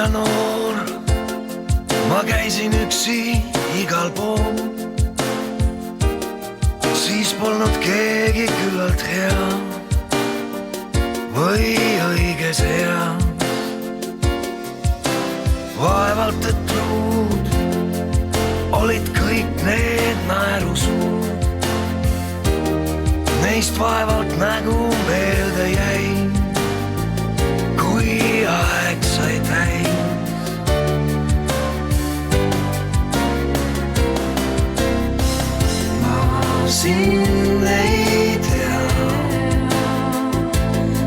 ja noor, ma käisin üksi igal pool. Siis polnud keegi küllalt hea või õiges eas. Vaevalt et luud olid kõik need naerusuud. Neist vaevalt nägu meelde jäi, kui aeg sai täis. Ma sind ei tea,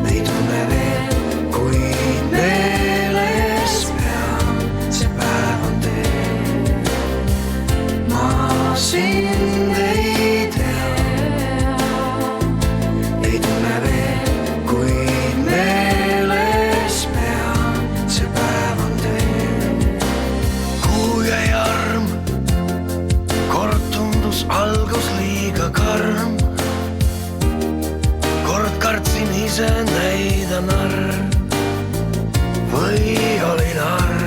ei tunne veel, kuid meeles pean, see päev on tee. Ma sind ei tea, ei tunne veel, kuid meeles pean, see päev on tee. Kuu jäi arm, kord tundus algus liiga karm. Kord kartsin ise näida narr või olin arm.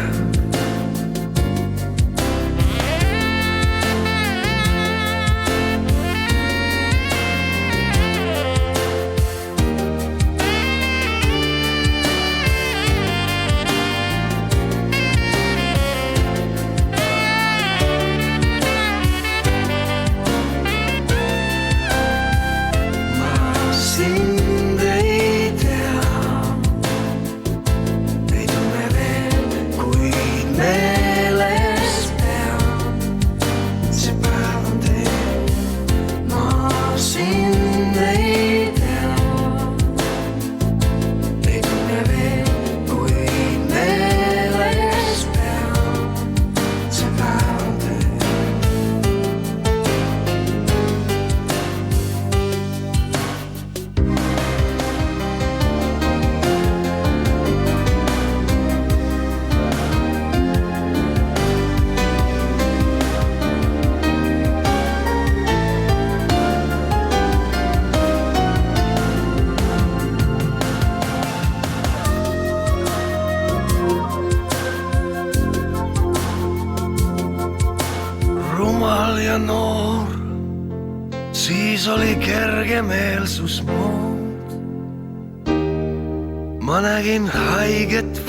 Sind ei tea, ei tunne veel, kuid meeles pean, see päev on tee. Ma sind ei tea, ei tunne veel, kuid meeles pean, see päev on tee. Rumal ja noor, siis oli kergemeelsus mood. Ma nägin haiget